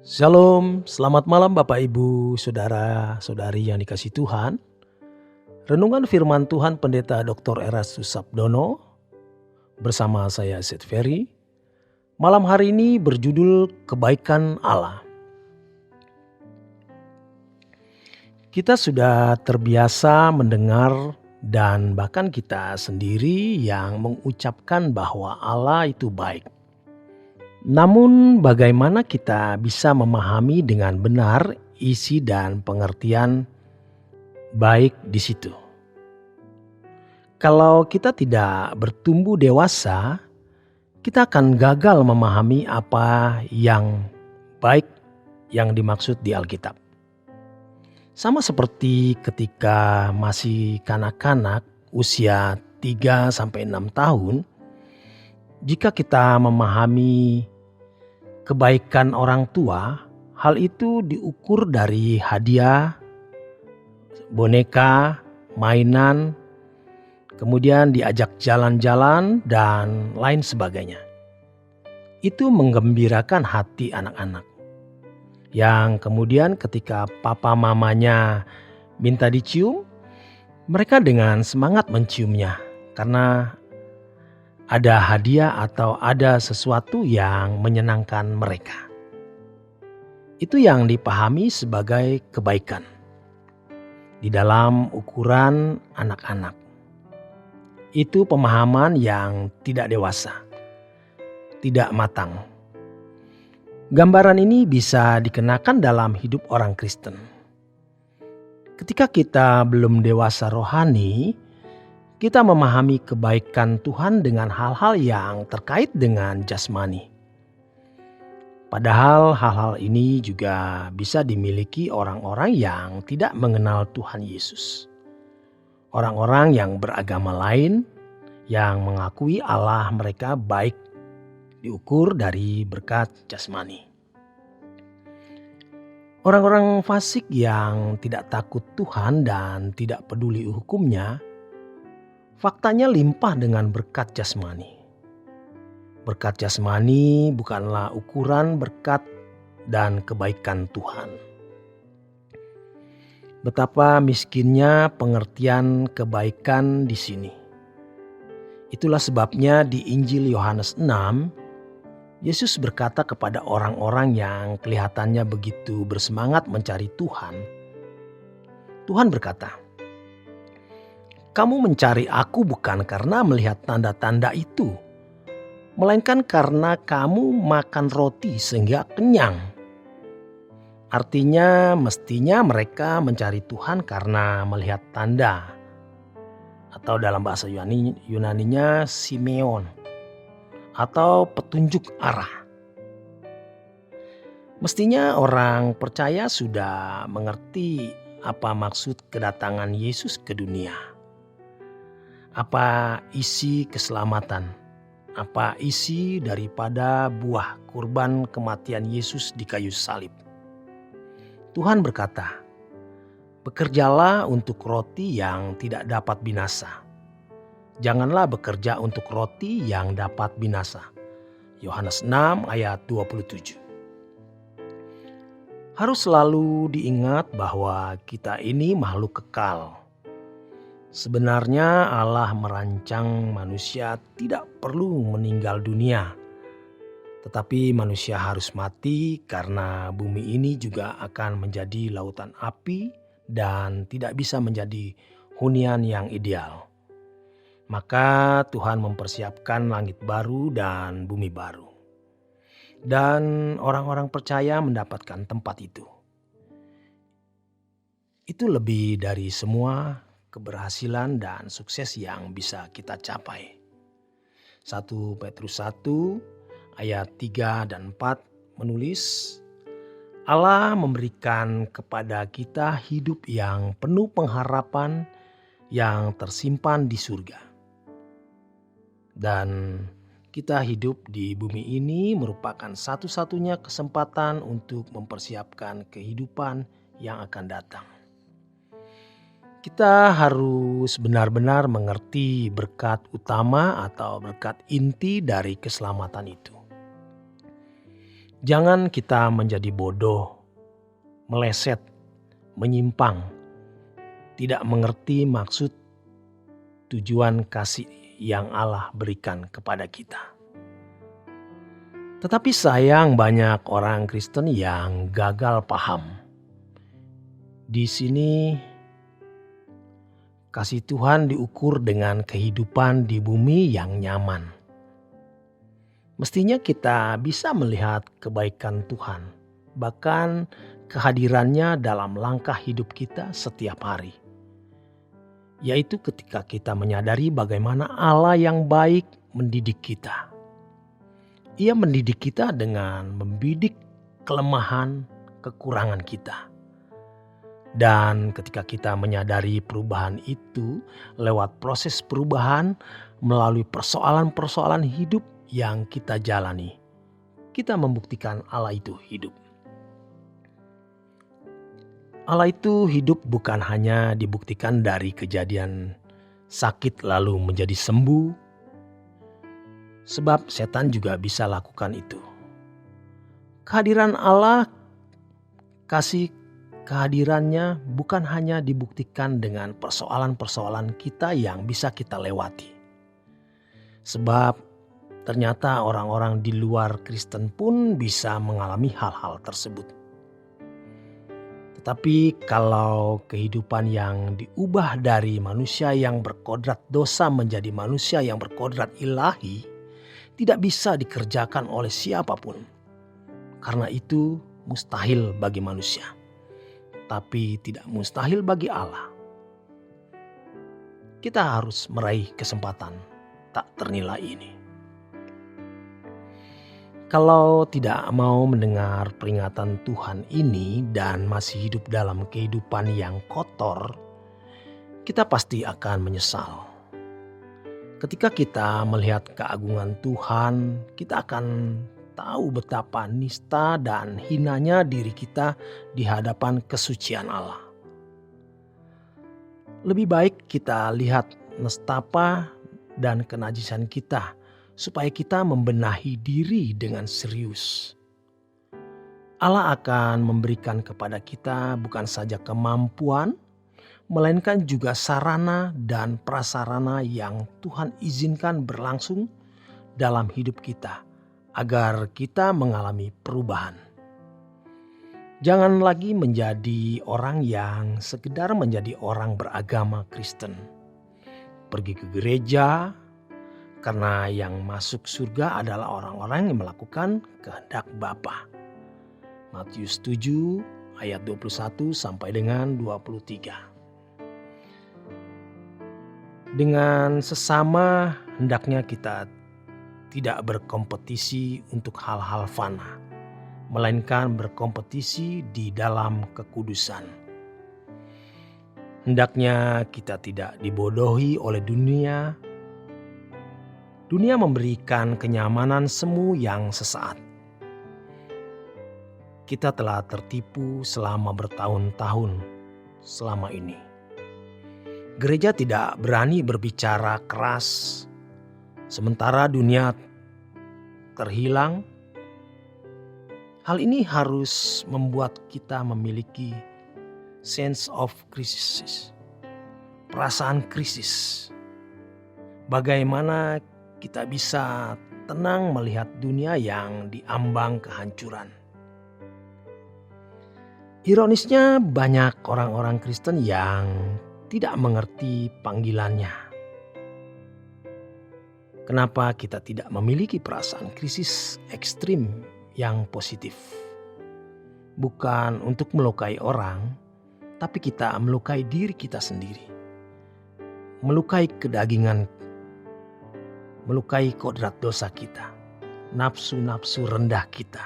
Shalom, selamat malam Bapak Ibu, Saudara-saudari yang dikasihi Tuhan. Renungan firman Tuhan Pendeta Dr. Erastus Sabdono bersama saya Seth Ferry. Malam hari ini berjudul Kebaikan Allah. Kita sudah terbiasa mendengar dan bahkan kita sendiri yang mengucapkan bahwa Allah itu baik. Namun bagaimana kita bisa memahami dengan benar isi dan pengertian baik di situ? Kalau kita tidak bertumbuh dewasa, kita akan gagal memahami apa yang baik yang dimaksud di Alkitab. Sama seperti ketika masih kanak-kanak usia 3-6 tahun, jika kita memahami kebaikan orang tua, hal itu diukur dari hadiah, boneka, mainan, kemudian diajak jalan-jalan dan lain sebagainya. Itu menggembirakan hati anak-anak. Yang kemudian ketika papa mamanya minta dicium, mereka dengan semangat menciumnya karena ada hadiah atau ada sesuatu yang menyenangkan mereka. Itu yang dipahami sebagai kebaikan di dalam ukuran anak-anak. Itu pemahaman yang tidak dewasa, tidak matang. Gambaran ini bisa dikenakan dalam hidup orang Kristen. Ketika kita belum dewasa rohani, kita memahami kebaikan Tuhan dengan hal-hal yang terkait dengan jasmani. Padahal hal-hal ini juga bisa dimiliki orang-orang yang tidak mengenal Tuhan Yesus. Orang-orang yang beragama lain yang mengakui Allah mereka baik diukur dari berkat jasmani. Orang-orang fasik yang tidak takut Tuhan dan tidak peduli hukumnya, faktanya limpah dengan berkat jasmani. Berkat jasmani bukanlah ukuran berkat dan kebaikan Tuhan. Betapa miskinnya pengertian kebaikan di sini. Itulah sebabnya di Injil Yohanes 6, Yesus berkata kepada orang-orang yang kelihatannya begitu bersemangat mencari Tuhan. Tuhan berkata, "Kamu mencari aku bukan karena melihat tanda-tanda itu, melainkan karena kamu makan roti sehingga kenyang." Artinya mestinya mereka mencari Tuhan karena melihat tanda. Atau dalam bahasa Yunaninya simeon. Atau petunjuk arah. Mestinya orang percaya sudah mengerti apa maksud kedatangan Yesus ke dunia. Apa isi keselamatan? Apa isi daripada buah kurban kematian Yesus di kayu salib? Tuhan berkata, "Bekerjalah untuk roti yang tidak dapat binasa. Janganlah bekerja untuk roti yang dapat binasa." Yohanes 6 ayat 27. Harus selalu diingat bahwa kita ini makhluk kekal. Sebenarnya Allah merancang manusia tidak perlu meninggal dunia. Tetapi manusia harus mati karena bumi ini juga akan menjadi lautan api dan tidak bisa menjadi hunian yang ideal. Maka Tuhan mempersiapkan langit baru dan bumi baru. Dan orang-orang percaya mendapatkan tempat itu. Itu lebih dari semua keberhasilan dan sukses yang bisa kita capai. 1 Petrus 1 ayat 3 dan 4 menulis, Allah memberikan kepada kita hidup yang penuh pengharapan yang tersimpan di surga. Dan kita hidup di bumi ini merupakan satu-satunya kesempatan untuk mempersiapkan kehidupan yang akan datang. Kita harus benar-benar mengerti berkat utama atau berkat inti dari keselamatan itu. Jangan kita menjadi bodoh, meleset, menyimpang, tidak mengerti maksud tujuan kasih yang Allah berikan kepada kita. Tetapi sayang banyak orang Kristen yang gagal paham. Di sini kasih Tuhan diukur dengan kehidupan di bumi yang nyaman. Mestinya kita bisa melihat kebaikan Tuhan, bahkan kehadirannya dalam langkah hidup kita setiap hari. Yaitu ketika kita menyadari bagaimana Allah yang baik mendidik kita. Ia mendidik kita dengan membidik kelemahan, kekurangan kita. Dan ketika kita menyadari perubahan itu lewat proses perubahan melalui persoalan-persoalan hidup yang kita jalani, kita membuktikan Allah itu hidup. Allah itu hidup bukan hanya dibuktikan dari kejadian sakit lalu menjadi sembuh, sebab setan juga bisa lakukan itu. Kehadiran Allah, kasih kehadirannya bukan hanya dibuktikan dengan persoalan-persoalan kita yang bisa kita lewati. Sebab ternyata orang-orang di luar Kristen pun bisa mengalami hal-hal tersebut. Tetapi kalau kehidupan yang diubah dari manusia yang berkodrat dosa menjadi manusia yang berkodrat ilahi, tidak bisa dikerjakan oleh siapapun. Karena itu mustahil bagi manusia, tapi tidak mustahil bagi Allah. Kita harus meraih kesempatan tak ternilai ini. Kalau tidak mau mendengar peringatan Tuhan ini dan masih hidup dalam kehidupan yang kotor, kita pasti akan menyesal. Ketika kita melihat keagungan Tuhan, kita akan tahu betapa nista dan hinanya diri kita di hadapan kesucian Allah. Lebih baik kita lihat nestapa dan kenajisan kita, supaya kita membenahi diri dengan serius. Allah akan memberikan kepada kita bukan saja kemampuan, melainkan juga sarana dan prasarana yang Tuhan izinkan berlangsung dalam hidup kita, agar kita mengalami perubahan. Jangan lagi menjadi orang yang sekedar menjadi orang beragama Kristen. Pergi ke gereja, karena yang masuk surga adalah orang-orang yang melakukan kehendak Bapa. Matius 7 ayat 21 sampai dengan 23. Dengan sesama hendaknya kita tidak berkompetisi untuk hal-hal fana, melainkan berkompetisi di dalam kekudusan. Hendaknya kita tidak dibodohi oleh dunia. Dunia memberikan kenyamanan semu yang sesaat. Kita telah tertipu selama bertahun-tahun selama ini. Gereja tidak berani berbicara keras, sementara dunia terhilang. Hal ini harus membuat kita memiliki sense of crisis, perasaan krisis. Bagaimana kita bisa tenang melihat dunia yang diambang kehancuran. Ironisnya banyak orang-orang Kristen yang tidak mengerti panggilannya. Kenapa kita tidak memiliki perasaan krisis ekstrim yang positif? Bukan untuk melukai orang, tapi kita melukai diri kita sendiri. Melukai kedagingan, melukai kodrat dosa kita, nafsu-nafsu rendah kita,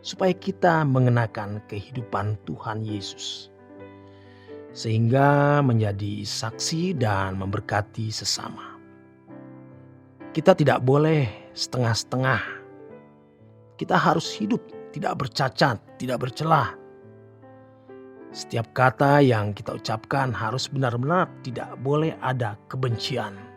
supaya kita mengenakan kehidupan Tuhan Yesus, sehingga menjadi saksi dan memberkati sesama. Kita tidak boleh setengah-setengah. Kita harus hidup tidak bercacat, tidak bercelah. Setiap kata yang kita ucapkan harus benar-benar tidak boleh ada kebencian.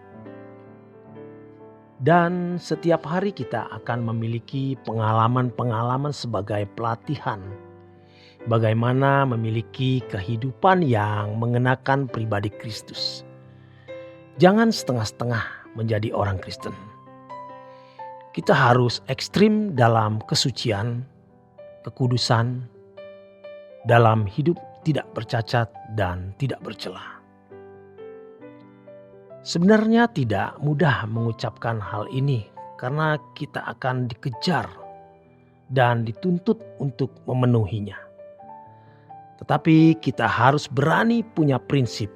Dan setiap hari kita akan memiliki pengalaman-pengalaman sebagai pelatihan. Bagaimana memiliki kehidupan yang mengenakan pribadi Kristus. Jangan setengah-setengah menjadi orang Kristen. Kita harus ekstrim dalam kesucian, kekudusan, dalam hidup tidak bercacat dan tidak bercela. Sebenarnya tidak mudah mengucapkan hal ini karena kita akan dikejar dan dituntut untuk memenuhinya. Tetapi kita harus berani punya prinsip.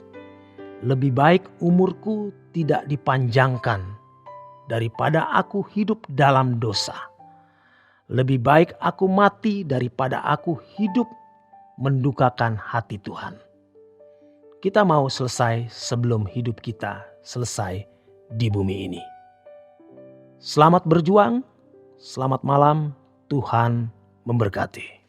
Lebih baik umurku tidak dipanjangkan daripada aku hidup dalam dosa. Lebih baik aku mati daripada aku hidup mendukakan hati Tuhan. Kita mau selesai sebelum hidup kita selesai di bumi ini. Selamat berjuang, selamat malam, Tuhan memberkati.